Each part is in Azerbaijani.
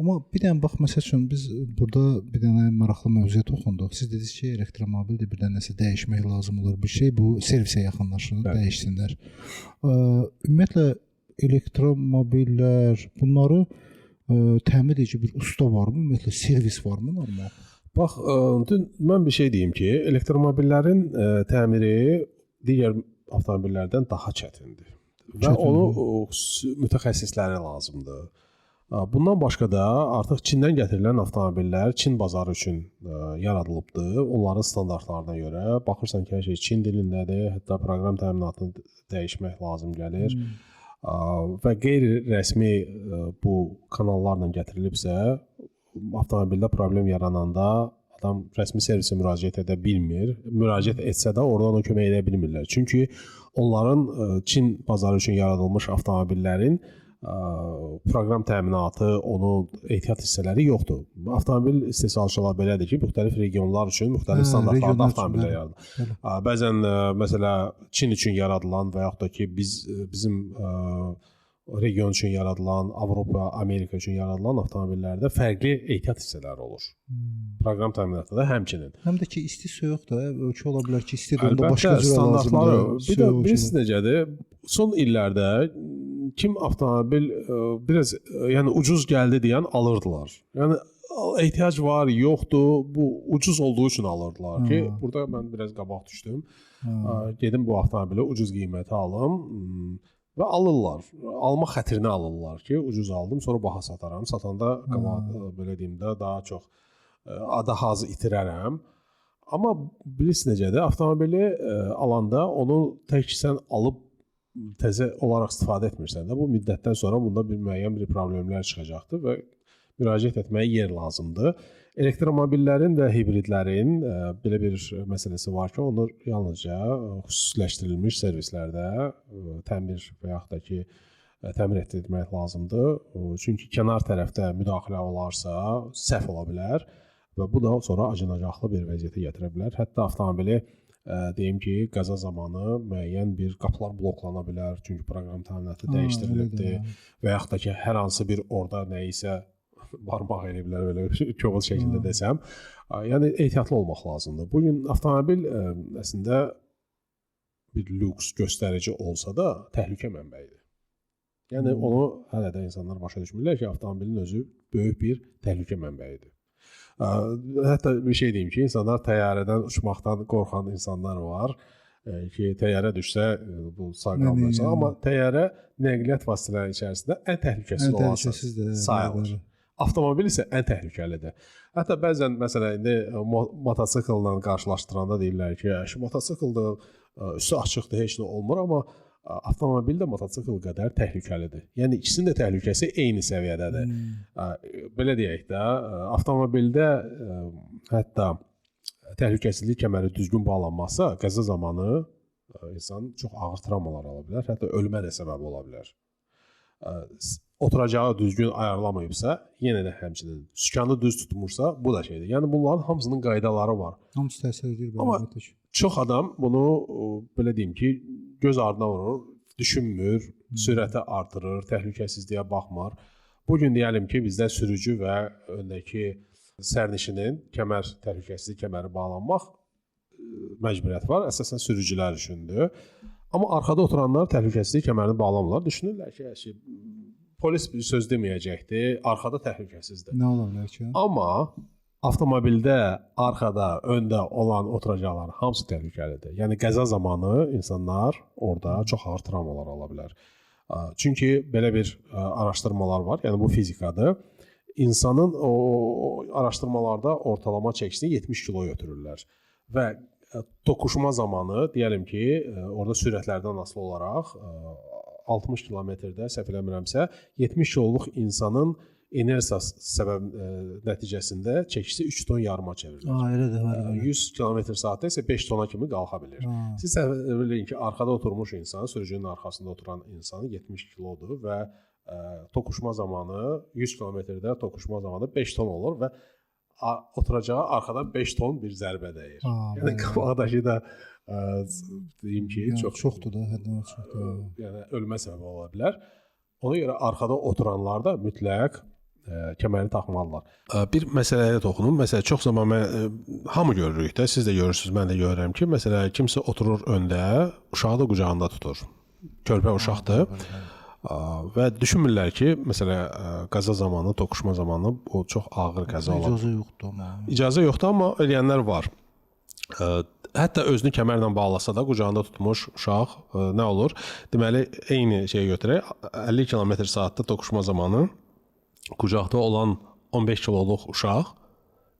Amma bir dənə bax, məsəl üçün biz burada bir dənə maraqlı mövzuya toxunduq. Siz dediniz ki, elektromobildə bir dənə nəsə dəyişmək lazım olur. Bir şey bu servisə yaxınlaşır, dəyişsinlər. Ümumiyyətlə elektromobillər bunları təmin edici bir usta varmı? Ümumiyyətlə servis varmı normal? Bax, dün mən bir şey deyim ki, elektromobillərin təmiri digər avtomobillərdən daha çətindir. Və onu mütəxəssisləri lazımdır. Bundan başqa da artıq Çindən gətirilən avtomobillər Çin bazarı üçün yaradılıbdır. Onların standartlarına görə baxırsan ki, hər şey Çin dilindədir, hətta proqram təminatını dəyişmək lazım gəlir. Və qeyri-rəsmi bu kanallarla gətirilibsə, avtomobildə problem yarananda adam rəsmi servisə müraciət edə bilmir. Müraciət etsə də oradan o kömək edə bilmirlər. Çünki onların Çin bazarı üçün yaradılmış avtomobillərin proqram təminatı, onun ehtiyat hissələri yoxdur. Avtomobil istehsalçılar belədir ki, müxtəlif regionlar üçün müxtəlif standartlarda avtomobillər yaradır. Bəzən məsələ Çin üçün yaradılan və yaxud da ki bizim region üçün yaradılan, Avropa, Amerika üçün yaradılan avtomobillərdə fərqli ehtiyat hissələri olur. Proqram təminatı da həmçinin. Həm də ki isti soyuq da ölçü ola bilər ki, isti onda başqa cür lazımdır. Bir də bilirsiniz necədir? Son illərdə kim avtomobil biraz yəni ucuz gəldi deyən alırdılar. Yəni ehtiyac var, yoxdur, bu ucuz olduğu üçün alırdılar ki, burada mən biraz qabaq düşdüm. Gedim bu avtomobili ucuz qiymətə alım və alırlar. Alma xətrinə alırlar ki, ucuz aldım, sonra baha sataram. Satanda belə deyim də daha çox daha az itirərəm. Amma bilirsiniz necədir? Avtomobili alanda onu tək sən alıb təzə olaraq istifadə etmirsən də bu müddətdən sonra bunda bir müəyyən bir problemlər çıxacaqdır və müraciət etməyə yer lazımdır. Elektromobillərin və hibridlərin belə bir məsələsi var ki, onlar yalnızca xüsusiləşdirilmiş servislərdə təmir və yaxud da ki təmir etdirmək lazımdır. Çünki kənar tərəfdə müdaxilə olarsa səhv ola bilər və bu da sonra acınacaqlı bir vəziyyətə gətirə bilər. Hətta avtomobili deyim ki, qəza zamanı müəyyən bir qapılar bloklana bilər, çünki proqram təminatı dəyişdirilibdir və yaxud da ki, hər hansı bir orada nəyisə barmaq elə bilər, belə kobud şəkildə desəm. Yəni, ehtiyatlı olmaq lazımdır. Bugün avtomobil əslində bir lüks göstərici olsa da təhlükə mənbəyidir. Yəni, onu hələ də insanlar başa düşmürlər ki, avtomobilin özü böyük bir təhlükə mənbəyidir. Hətta bir şey deyim ki, insanlar təyyarədən uçmaqdan qorxan insanlar var ki, təyyarə düşsə bu sağ qalmayacaq, amma təyyarə nəqliyyat vasitələri içərisində ən təhlükəsiz olan sayılır. Avtomobil isə ən təhlükəlidir. Hətta bəzən məsələn indi mototsikllə qarşılaşdıranda deyirlər ki, mototsikldır, üstü açıqdır, heç nə olmur, amma avtomobil də mototsikl qədər təhlükəlidir. Yəni ikisinin də təhlükəsi eyni səviyyədədir. Belə deyək də, avtomobildə hətta təhlükəsizlik kəməri düzgün bağlanmazsa, qəza zamanı insan çox ağır travmalar ala bilər, hətta ölümə də səbəb ola bilər. Oturacağı düzgün ayarlamayıbsa, yenə də həmçinin sükanı düz tutmursa, bu da şeydir. Yəni bunların hamısının qaydaları var. Hamısı təsir edir. Amma çox adam bunu belə deyim ki, göz ardına vurur, düşünmür, sürəti artırır, təhlükəsizliyə baxmır. Bugün deyəlim ki, bizdə sürücü və öndəki sərnişinin təhlükəsizlik kəməri bağlanmaq məcburiyyət var. Əsasən sürücülər üçündür. Amma arxada oturanlar təhlükəsizlik kəmərini bağlamırlar. Düşünürlər ki, polis bir söz deməyəcəkdir, arxada təhlükəsizdir. Nə ola bilər ki? Amma avtomobildə arxada, öndə olan oturacaqlar hamısı təhlükəlidir. Yəni qəza zamanı insanlar orada çox ağır travmalar ala bilər. Çünki belə bir araşdırmalar var, yəni bu fizikadır. İnsanın o araşdırmalarda ortalama çəkisini 70 kilo götürürlər və toqquşma zamanı deyəlim ki, orada sürətlərdən asılı olaraq 60 kilometrdə səhv eləmirəmsə 70 kiloluq insanın inersiya səbəb nəticəsində çəkisi 3 ton yarıma çevrilir. Elədir. 100 km/saatda isə 5 tona kimi qalxa bilir. Siz bilirsiniz ki, arxada oturmuş insan, sürücünün arxasında oturan insan 70 kilodur və toqquşma zamanı 100 km-də toqquşma zamanı 5 ton olur və oturacağı arxadan 5 ton bir zərbə dəyir. Yəni qabaqdakı da deyim ki, çoxdur da, həddən çoxdur. Yəni ölmə səbəbi ola bilər. Ona görə arxada oturanlar da mütləq kəməri taxmalılar. Bir məsələyə toxunum. Məsələn, çox zaman mən hamı görürük də, siz də görürsüz, mən də görürəm ki, məsələn, kimsə oturur öndə, uşağı da qucağında tutur. Körpə uşaqdır. Və düşünmürlər ki, məsələn, qəza zamanı, toqquşma zamanı o çox ağır qəza olar. İcazə yoxdur amma. İcazə yoxdur, amma eləyənlər var. Hətta özünü kəmərlə bağlasa da qucağında tutmuş uşaq nə olur? Deməli, eyni şeyi götürək. 50 km/saatda toqquşma zamanı qucaqda olan 15 kiloluq uşaq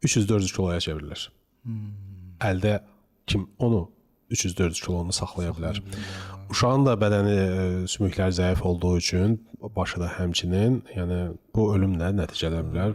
300-400 kiloya çevrilir. Əldə kim onu 300-400 kilonu saxlaya bilər. Uşağın da bədəni, sümükləri zəif olduğu üçün başı da həmçinin, yəni bu ölümlə nəticələnə bilər.